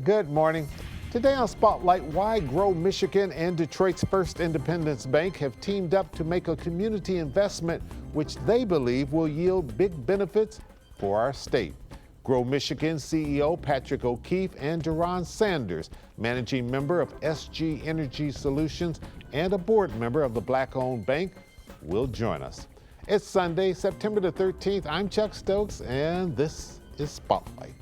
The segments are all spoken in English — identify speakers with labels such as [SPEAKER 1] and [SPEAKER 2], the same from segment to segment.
[SPEAKER 1] Good morning. Today on Spotlight, why Grow Michigan and Detroit's First Independence Bank have teamed up to make a community investment which they believe will yield big benefits for our state. Grow Michigan CEO Patrick O'Keefe and Duron Sanders, managing member of SG Energy Solutions and a board member of the Black-owned bank, will join us. It's Sunday, September the 13th. I'm Chuck Stokes, and this is Spotlight.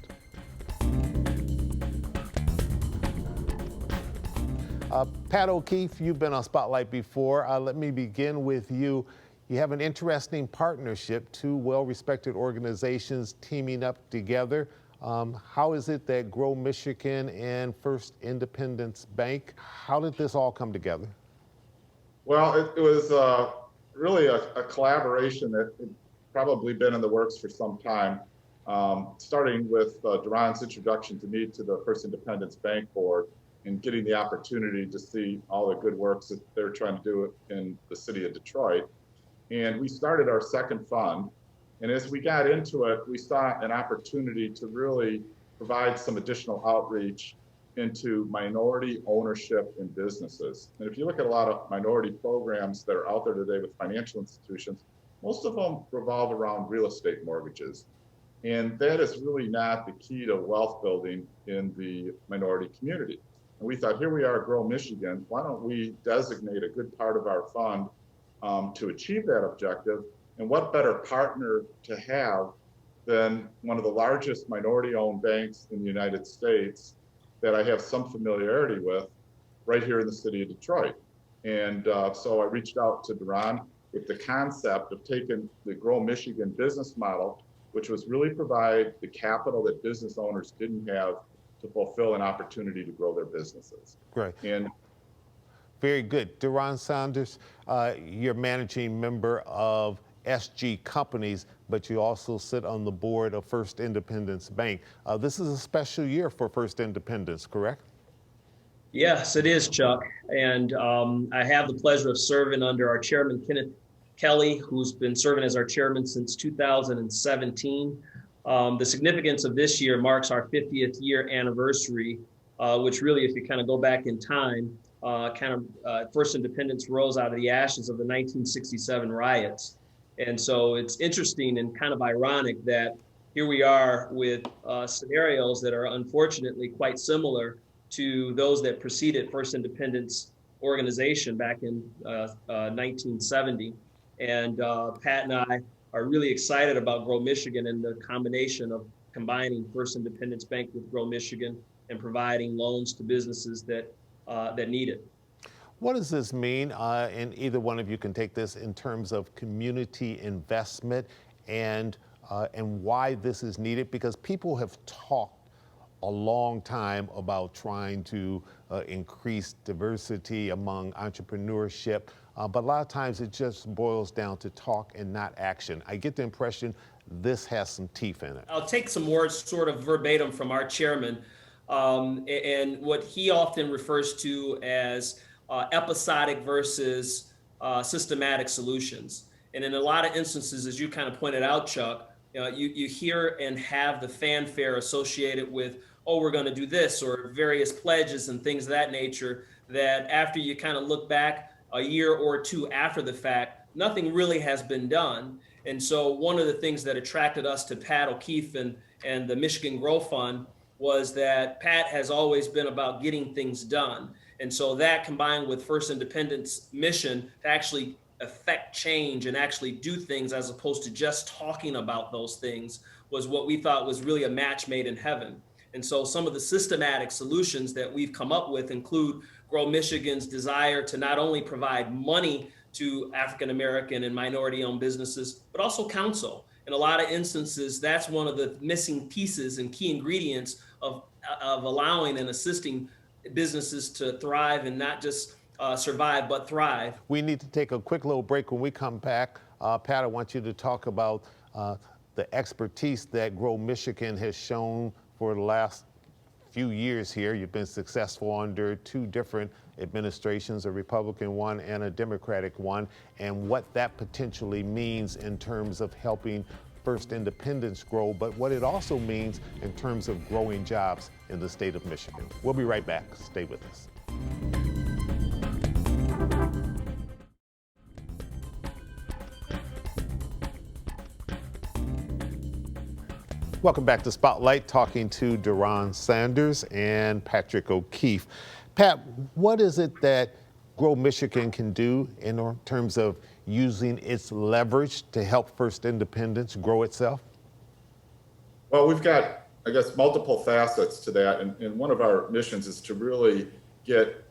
[SPEAKER 1] Pat O'Keefe, you've been on Spotlight before. Let me begin with you. You have an interesting partnership, two well-respected organizations teaming up together. How is it that Grow Michigan and First Independence Bank, how did this all come together?
[SPEAKER 2] Well, it was really a collaboration that had probably been in the works for some time, starting with Duron's introduction to me to the First Independence Bank Board and getting the opportunity to see all the good works that they're trying to do in the city of Detroit. And we started our second fund. And as we got into it, we saw an opportunity to really provide some additional outreach into minority ownership in businesses. And if you look at a lot of minority programs that are out there today with financial institutions, most of them revolve around real estate mortgages. And that is really not the key to wealth building in the minority community. And we thought, here we are at Grow Michigan, why don't we designate a good part of our fund to achieve that objective? And what better partner to have than one of the largest minority-owned banks in the United States that I have some familiarity with right here in the city of Detroit. And so I reached out to Duron with the concept of taking the Grow Michigan business model, which was really provide the capital that business owners didn't have to fulfill an opportunity to grow their businesses.
[SPEAKER 1] Great.
[SPEAKER 2] And
[SPEAKER 1] very good. Duron Sanders, you're managing member of SG Companies, but you also sit on the board of First Independence Bank. This is a special year for First Independence, correct?
[SPEAKER 3] Yes, it is, Chuck. And I have the pleasure of serving under our chairman, Kenneth Kelly, who's been serving as our chairman since 2017. The significance of this year marks our 50th year anniversary, which really, if you kind of go back in time, First Independence rose out of the ashes of the 1967 riots. And so it's interesting and kind of ironic that here we are with scenarios that are unfortunately quite similar to those that preceded First Independence organization back in 1970. And Pat and I are really excited about Grow Michigan and the combination of combining First Independence Bank with Grow Michigan and providing loans to businesses that need it.
[SPEAKER 1] What does this mean? And either one of you can take this in terms of community investment and why this is needed, because people have talked a long time about trying to increase diversity among entrepreneurship, but a lot of times it just boils down to talk and not action. I get the impression this has some teeth in it.
[SPEAKER 3] I'll take some words sort of verbatim from our chairman, and what he often refers to as episodic versus systematic solutions. And in a lot of instances, as you kind of pointed out, Chuck, you hear and have the fanfare associated with, oh, we're going to do this, or various pledges and things of that nature, that after you kind of look back a year or two after the fact, nothing really has been done. And so one of the things that attracted us to Pat O'Keefe and the Michigan Grow Fund was that Pat has always been about getting things done. And so that, combined with First Independence mission to actually affect change and actually do things as opposed to just talking about those things, was what we thought was really a match made in heaven. And so some of the systematic solutions that we've come up with include Grow Michigan's desire to not only provide money to African American and minority-owned businesses, but also counsel. In a lot of instances, that's one of the missing pieces and key ingredients of allowing and assisting businesses to thrive and not just survive, but thrive.
[SPEAKER 1] We need to take a quick little break. When we come back, Pat, I want you to talk about the expertise that Grow Michigan has shown for the last few years here. You've been successful under two different administrations, a Republican one and a Democratic one, and what that potentially means in terms of helping First Independence grow, but what it also means in terms of growing jobs in the state of Michigan. We'll be right back. Stay with us. Welcome back to Spotlight, talking to Deron Sanders and Patrick O'Keefe. Pat, what is it that Grow Michigan can do in terms of using its leverage to help First Independence grow itself?
[SPEAKER 2] Well, we've got, I guess, multiple facets to that. And one of our missions is to really get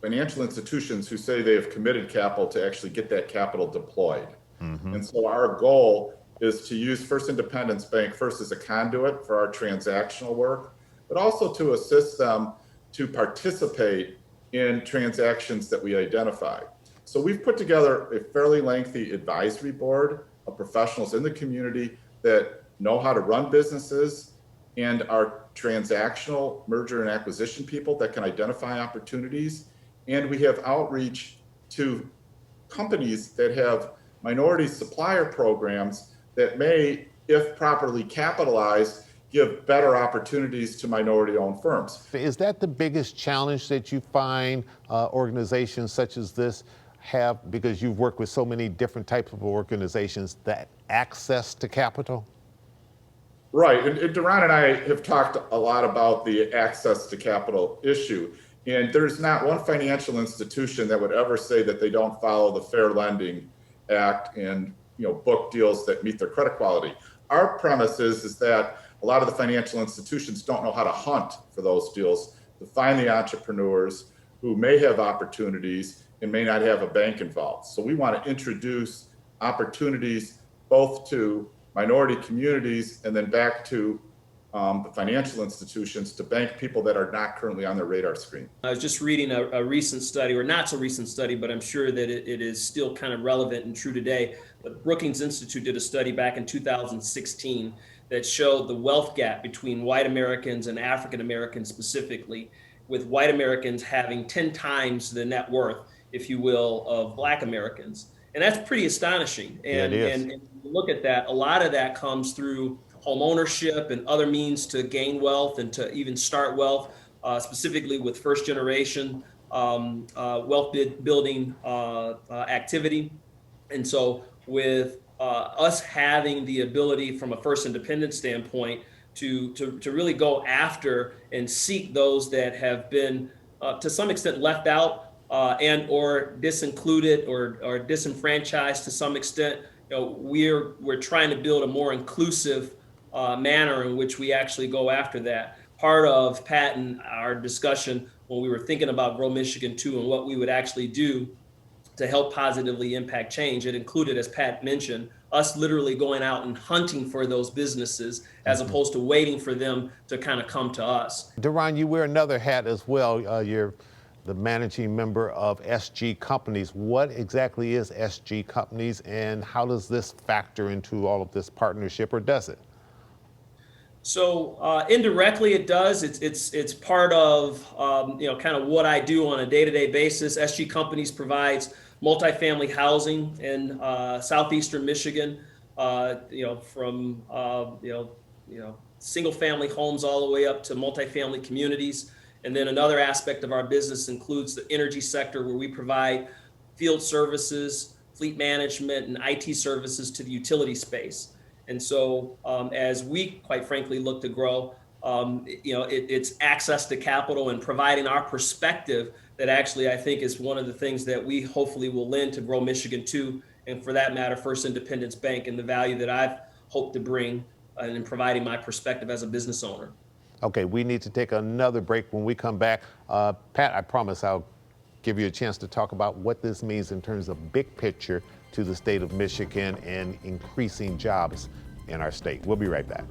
[SPEAKER 2] financial institutions who say they have committed capital to actually get that capital deployed. And so our goal is to use First Independence Bank first as a conduit for our transactional work, but also to assist them to participate in transactions that we identify. So we've put together a fairly lengthy advisory board of professionals in the community that know how to run businesses and are transactional merger and acquisition people that can identify opportunities. And we have outreach to companies that have minority supplier programs that may, if properly capitalized, give better opportunities to minority-owned firms.
[SPEAKER 1] Is that the biggest challenge that you find organizations such as this have, because you've worked with so many different types of organizations, that access to capital?
[SPEAKER 2] Right, and Deron and I have talked a lot about the access to capital issue, and there's not one financial institution that would ever say that they don't follow the Fair Lending Act and book deals that meet their credit quality. Our premise is that a lot of the financial institutions don't know how to hunt for those deals, to find the entrepreneurs who may have opportunities and may not have a bank involved. So we want to introduce opportunities both to minority communities and then back to the financial institutions to bank people that are not currently on their radar screen.
[SPEAKER 3] I was just reading a recent study, or not so recent study, but I'm sure that it is still kind of relevant and true today. But Brookings Institute did a study back in 2016 that showed the wealth gap between white Americans and African Americans specifically, with white Americans having 10 times the net worth, if you will, of Black Americans. And that's pretty astonishing. And, and look at that, a lot of that comes through home ownership and other means to gain wealth and to even start wealth, specifically with first generation wealth building activity. And so with us having the ability from a First Independence standpoint to really go after and seek those that have been to some extent left out and or disincluded or disenfranchised to some extent, we're trying to build a more inclusive manner in which we actually go after that. Part of Pat and our discussion when we were thinking about Grow Michigan 2 and what we would actually do to help positively impact change, it included, as Pat mentioned, us literally going out and hunting for those businesses as opposed to waiting for them to kind of come to us.
[SPEAKER 1] Deron, you wear another hat as well. You're the managing member of SG Companies. What exactly is SG Companies, and how does this factor into all of this partnership, or does it?
[SPEAKER 3] So indirectly, it does. It's part of kind of what I do on a day-to-day basis. SG Companies provides multifamily housing in southeastern Michigan. From single-family homes all the way up to multifamily communities. And then another aspect of our business includes the energy sector, where we provide field services, fleet management, and IT services to the utility space. And so as we, quite frankly, look to grow, it's access to capital and providing our perspective that actually I think is one of the things that we hopefully will lend to Grow Michigan 2, and for that matter, First Independence Bank, and the value that I've hoped to bring in providing my perspective as a business owner.
[SPEAKER 1] Okay, we need to take another break. When we come back, Pat, I promise I'll give you a chance to talk about what this means in terms of big picture to the state of Michigan and increasing jobs in our state. We'll be right back.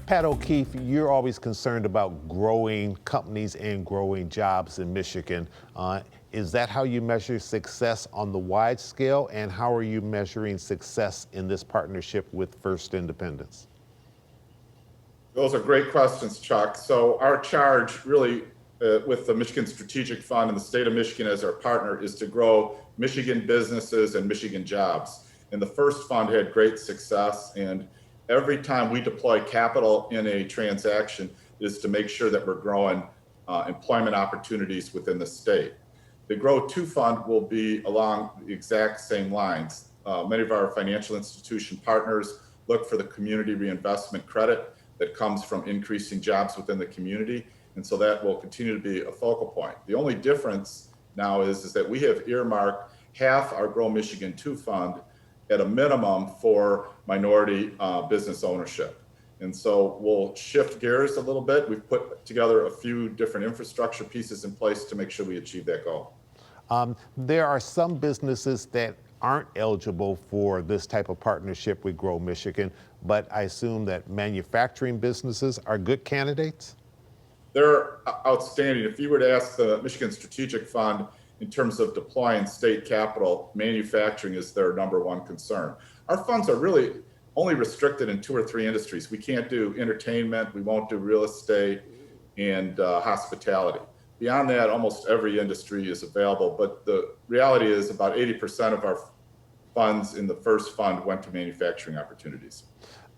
[SPEAKER 1] Pat O'Keefe, you're always concerned about growing companies and growing jobs in Michigan. Is that how you measure success on the wide scale? And how are you measuring success in this partnership with First Independence?
[SPEAKER 2] Those are great questions, Chuck. So our charge really with the Michigan Strategic Fund and the state of Michigan as our partner is to grow Michigan businesses and Michigan jobs. And the first fund had great success. And every time we deploy capital in a transaction is to make sure that we're growing employment opportunities within the state. The Grow 2 Fund will be along the exact same lines. Many of our financial institution partners look for the community reinvestment credit that comes from increasing jobs within the community. And so that will continue to be a focal point. The only difference now is that we have earmarked half our Grow Michigan 2 Fund at a minimum for minority business ownership. And so we'll shift gears a little bit. We've put together a few different infrastructure pieces in place to make sure we achieve that goal.
[SPEAKER 1] There are some businesses that aren't eligible for this type of partnership with Grow Michigan, but I assume that manufacturing businesses are good candidates?
[SPEAKER 2] They're outstanding. If you were to ask the Michigan Strategic Fund in terms of deploying state capital, manufacturing is their #1 concern. Our funds are really only restricted in 2 or 3 industries. We can't do entertainment, we won't do real estate, and hospitality. Beyond that, almost every industry is available, but the reality is about 80% of our funds in the first fund went to manufacturing opportunities.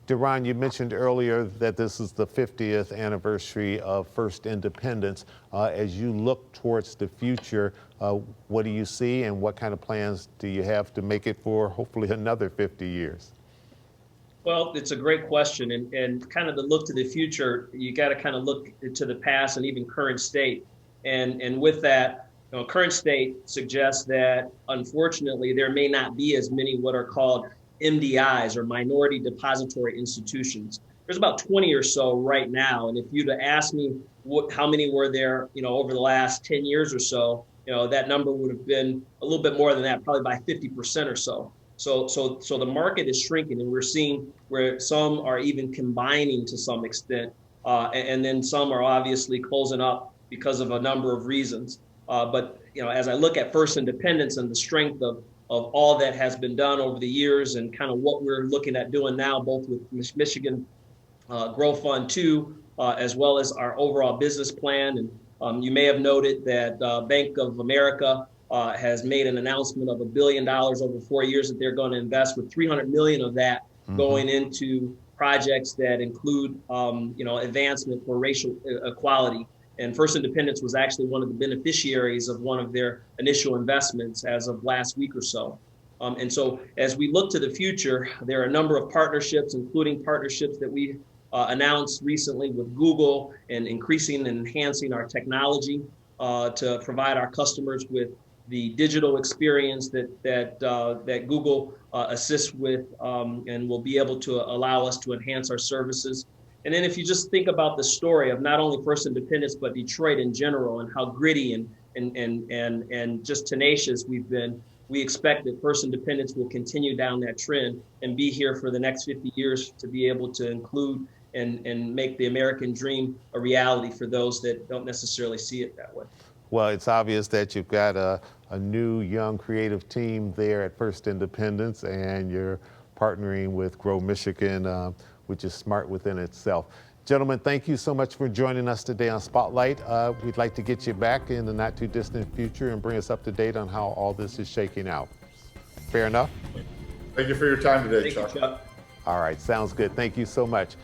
[SPEAKER 1] Duran, you mentioned earlier that this is the 50th anniversary of First Independence. As you look towards the future, what do you see and what kind of plans do you have to make it for hopefully another 50 years?
[SPEAKER 3] Well, it's a great question, and kind of to look to the future, you got to kind of look to the past and even current state. And with that, current state suggests that unfortunately there may not be as many what are called MDIs or minority depository institutions. There's about 20 or so right now, and if you'd have asked me how many were there, over the last 10 years or so, that number would have been a little bit more than that, probably by 50% or so. So the market is shrinking, and we're seeing where some are even combining to some extent, and then some are obviously closing up because of a number of reasons. But as I look at First Independence and the strength of all that has been done over the years, and kind of what we're looking at doing now, both with Michigan Grow Fund 2, as well as our overall business plan. And you may have noted that Bank of America has made an announcement of $1 billion over 4 years that they're going to invest, with $300 million of that going into projects that include, advancement for racial equality. And First Independence was actually one of the beneficiaries of one of their initial investments as of last week or so. And so as we look to the future, there are a number of partnerships, including partnerships that we announced recently with Google, and increasing and enhancing our technology to provide our customers with the digital experience that Google assists with, and will be able to allow us to enhance our services. And then if you just think about the story of not only First Independence, but Detroit in general, and how gritty and just tenacious we've been, we expect that First Independence will continue down that trend and be here for the next 50 years to be able to include and make the American dream a reality for those that don't necessarily see it that way.
[SPEAKER 1] Well, it's obvious that you've got a new, young, creative team there at First Independence, and you're partnering with Grow Michigan, which is smart within itself. Gentlemen, thank you so much for joining us today on Spotlight. We'd like to get you back in the not too distant future and bring us up to date on how all this is shaking out. Fair enough?
[SPEAKER 2] Thank you for your time today,
[SPEAKER 3] Thank you, Chuck.
[SPEAKER 1] All right, sounds good. Thank you so much.